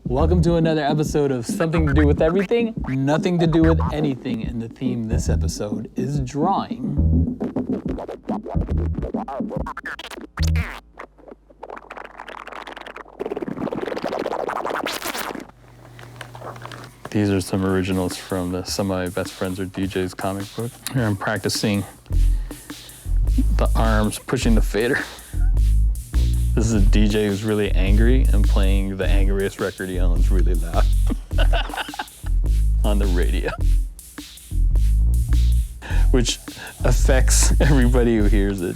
Welcome to another episode of Something to Do with Everything, Nothing to Do with Anything, and the theme this episode is drawing. These are some originals from Some of My Best Friends Are DJs comic book. Here I'm practicing the arms pushing the fader. This is a DJ who's really angry and playing the angriest record he owns really loud on the radio, which affects everybody who hears it.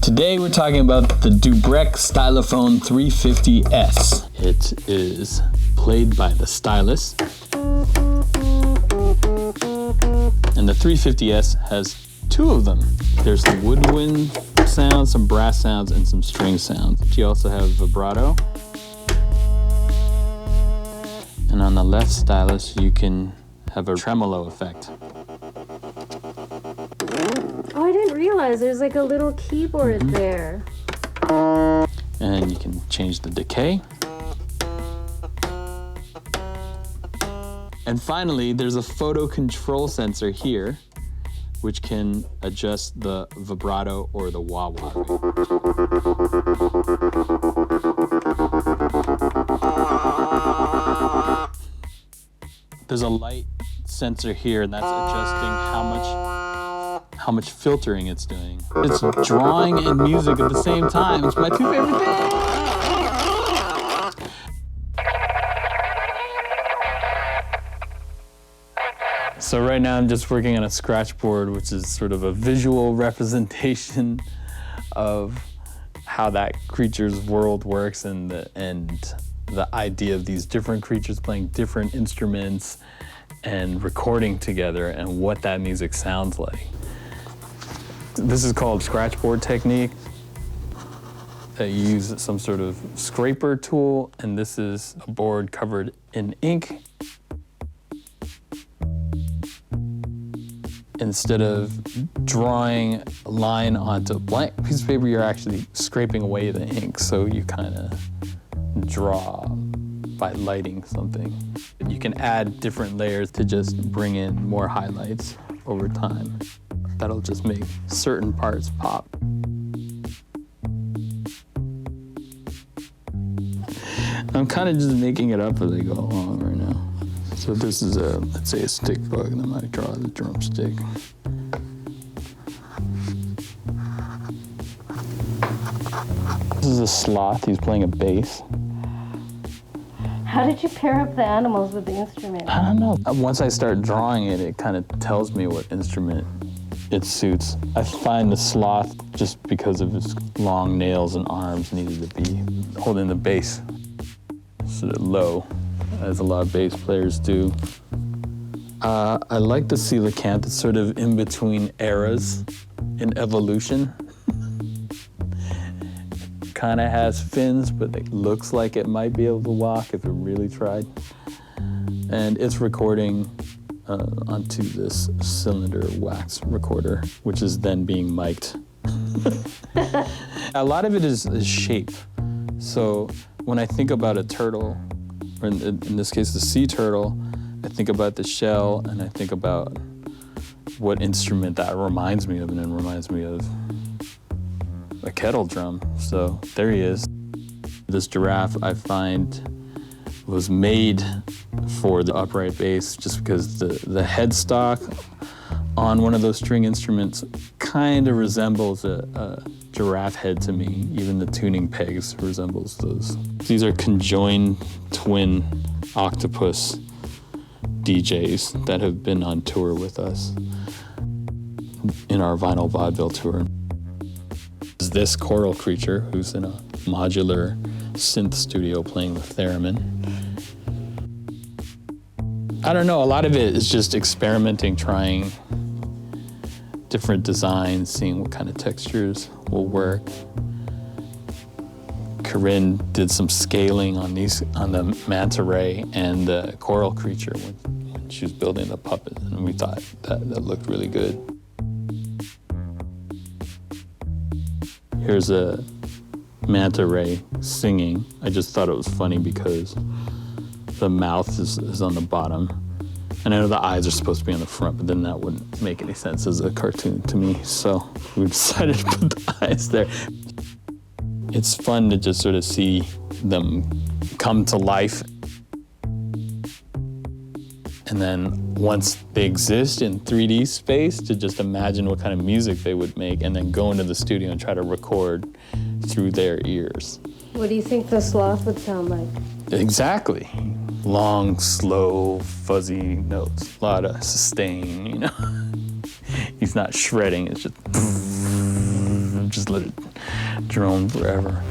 Today we're talking about the Dubrek Stylophone 350S. It is played by the stylus. And the 350S has two of them. There's the woodwind sounds, some brass sounds, and some string sounds. You also have vibrato. And on the left stylus, you can have a tremolo effect. Oh, I didn't realize there's like a little keyboard there. And you can change the decay. And finally, there's a photo control sensor here, which can adjust the vibrato or the wah-wah. There's a light sensor here, and that's adjusting how much filtering it's doing. It's drawing and music at the same time. It's my two favorite things. So right now I'm just working on a scratch board, which is sort of a visual representation of how that creature's world works and the idea of these different creatures playing different instruments and recording together and what that music sounds like. This is called scratch board technique. You use some sort of scraper tool, and this is a board covered in ink. Instead of drawing a line onto a blank piece of paper, you're actually scraping away the ink, so you kind of draw by lighting something. You can add different layers to just bring in more highlights over time. That'll just make certain parts pop. I'm kind of just making it up as I go along right now. So this is let's say a stick bug, and I might draw the drumstick. This is a sloth, he's playing a bass. How did you pair up the animals with the instrument? I don't know. Once I start drawing it, it kind of tells me what instrument it suits. I find the sloth, just because of his long nails and arms, needed to be holding the bass sort of low, as a lot of bass players do. I like the coelacanth. It's sort of in between eras in evolution. Kind of has fins, but it looks like it might be able to walk if it really tried. And it's recording onto this cylinder wax recorder, which is then being mic'd. A lot of it is shape. So when I think about a turtle, or in this case the sea turtle, I think about the shell and I think about what instrument that reminds me of, and it reminds me of a kettle drum. So there he is. This giraffe, I find, was made for the upright bass just because the headstock on one of those string instruments kind of resembles a giraffe head to me. Even the tuning pegs resembles those. These are conjoined twin octopus DJs that have been on tour with us in our vinyl vaudeville tour. This coral creature who's in a modular synth studio playing the theremin. I don't know, a lot of it is just experimenting, trying different designs, seeing what kind of textures will work. Corinne did some scaling on the manta ray and the coral creature when she was building the puppet, and we thought that looked really good. Here's a manta ray singing. I just thought it was funny because the mouth is on the bottom. And I know the eyes are supposed to be on the front, but then that wouldn't make any sense as a cartoon to me. So we decided to put the eyes there. It's fun to just sort of see them come to life. And then once they exist in 3D space, to just imagine what kind of music they would make and then go into the studio and try to record through their ears. What do you think the sloth would sound like? Exactly. Long, slow, fuzzy notes. A lot of sustain, you know? He's not shredding, it's just let it drone forever.